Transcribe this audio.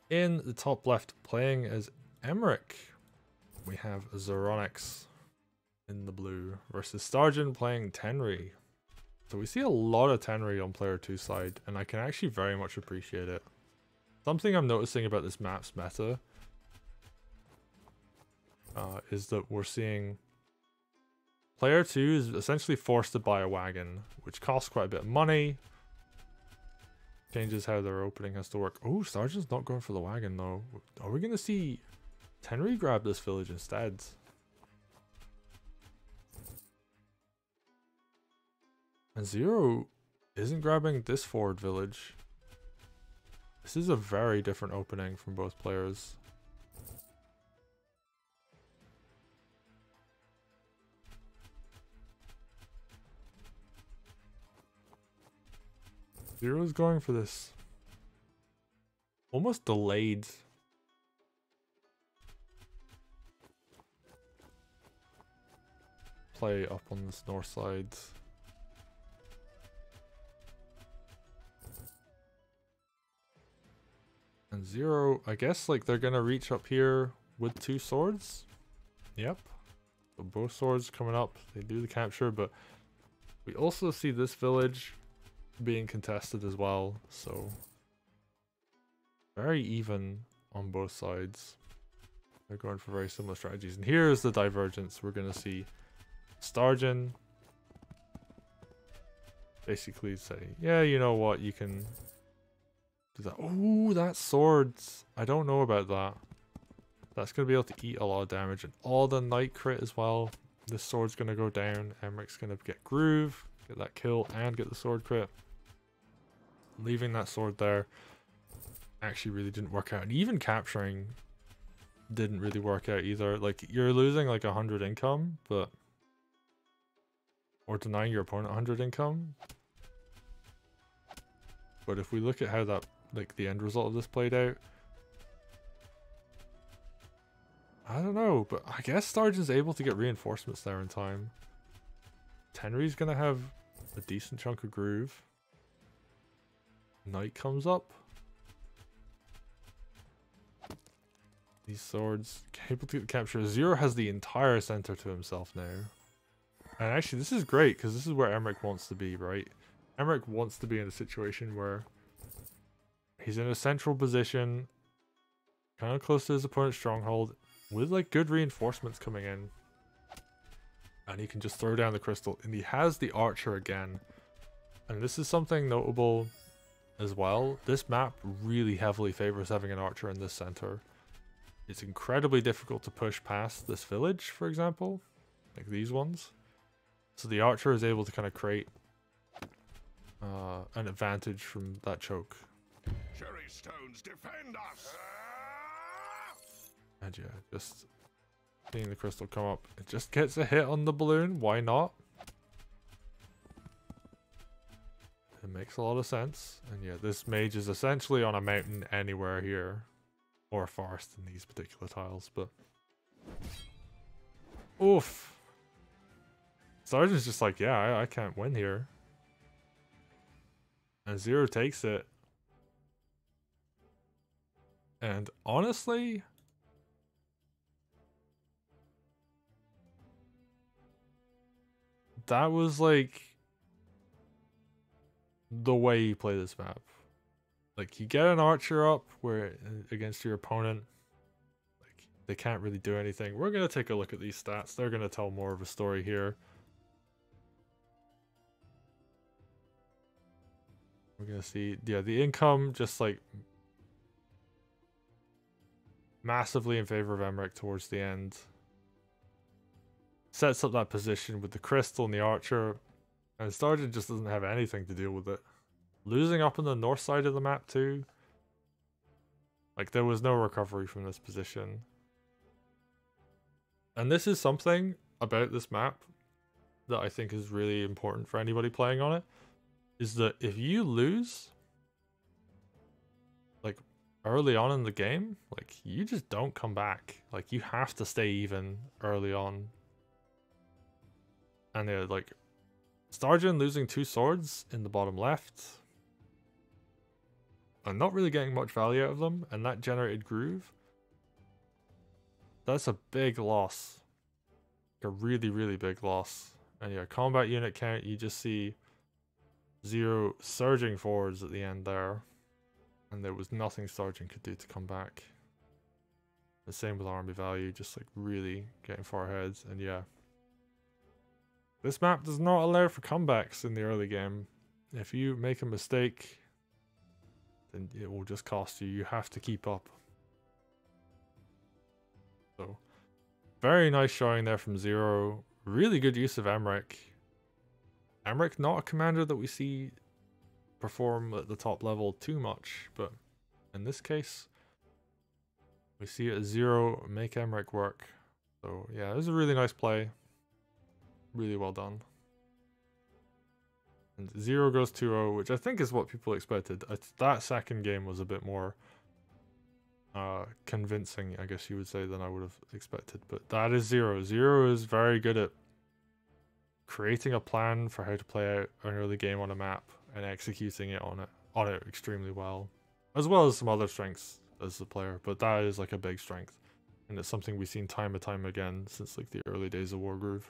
In the top left, playing as Emeric, we have Zeronix in the blue versus Stargen playing Tenri. So we see a lot of Tenri on player 2 side, and I can actually very much appreciate it. Something I'm noticing about this map's meta is that we're seeing player 2 is essentially forced to buy a wagon, which costs quite a bit of money. Changes how their opening has to work. Oh, Stargen's not going for the wagon though. Are we going to see Tenri grab this village instead? And Zero isn't grabbing this forward village. This is a very different opening from both players. Zero's going for this almost delayed play up on this north side. And Zero, I guess like they're gonna reach up here with 2 swords. Yep. So both swords coming up, they do the capture, but we also see this village being contested as well, so very even on both sides. They're going for very similar strategies. And here's the divergence. We're going to see Stargen basically say, yeah, you know what, you can do that. Oh, that swords. I don't know about that. That's going to be able to eat a lot of damage. And all the night crit as well. This sword's going to go down. Emeric's going to get groove, get that kill, and get the sword crit. Leaving that sword there actually really didn't work out. And even capturing didn't really work out either. Like, you're losing like 100 income, but... or denying your opponent 100 income. But if we look at how that, like, the end result of this played out, I don't know, but I guess Stargen's able to get reinforcements there in time. Tenri's gonna have a decent chunk of groove. Night comes up. These swords able to capture. Zero has the entire center to himself now. And actually this is great because this is where Emeric wants to be, right? Emeric wants to be in a situation where he's in a central position, kind of close to his opponent's stronghold, with like good reinforcements coming in. And he can just throw down the crystal. And he has the archer again. And this is something notable as well. This map really heavily favors having an archer in this center. It's incredibly difficult to push past this village, for example. Like these ones. So the archer is able to kind of create an advantage from that choke. Cherry stones defend us. And yeah, just seeing the crystal come up. It just gets a hit on the balloon. Why not? It makes a lot of sense. And yeah, this mage is essentially on a mountain anywhere here. Or a forest in these particular tiles, but... oof! Stargen's just like, yeah, I can't win here. And Zero takes it. And honestly... that was like... the way you play this map. Like, you get an archer up where against your opponent, like, they can't really do anything. We're going to take a look at these stats. They're going to tell more of a story here. We're going to see, yeah, the income just, like, massively in favor of Emeric towards the end. Sets up that position with the crystal and the archer. And Stargen just doesn't have anything to deal with it. Losing up on the north side of the map too. Like, there was no recovery from this position. And this is something about this map that I think is really important for anybody playing on it. Is that if you lose, like, early on in the game, like, you just don't come back. Like, you have to stay even early on. And yeah, like, Stargen losing 2 swords in the bottom left. and not really getting much value out of them, and that generated Groove. That's a big loss. Like a really, really big loss. And yeah, combat unit count, you just see 0 surging forwards at the end there. And there was nothing Stargen could do to come back. The same with army value, just like really getting far ahead. And yeah, this map does not allow for comebacks in the early game. If you make a mistake, then it will just cost you. You have to keep up. So, very nice showing there from Zero. Really good use of Emeric. Emeric, not a commander that we see perform at the top level too much, but in this case, we see it as Zero make Emeric work. So yeah, it was a really nice play. Really well done. And 0 goes 2-0, which I think is what people expected. That second game was a bit more convincing, I guess you would say, than I would have expected. But that is 0. 0 is very good at creating a plan for how to play out an early game on a map and executing it on it extremely well as some other strengths as a player. But that is like a big strength, and it's something we've seen time and time again since like the early days of Wargroove.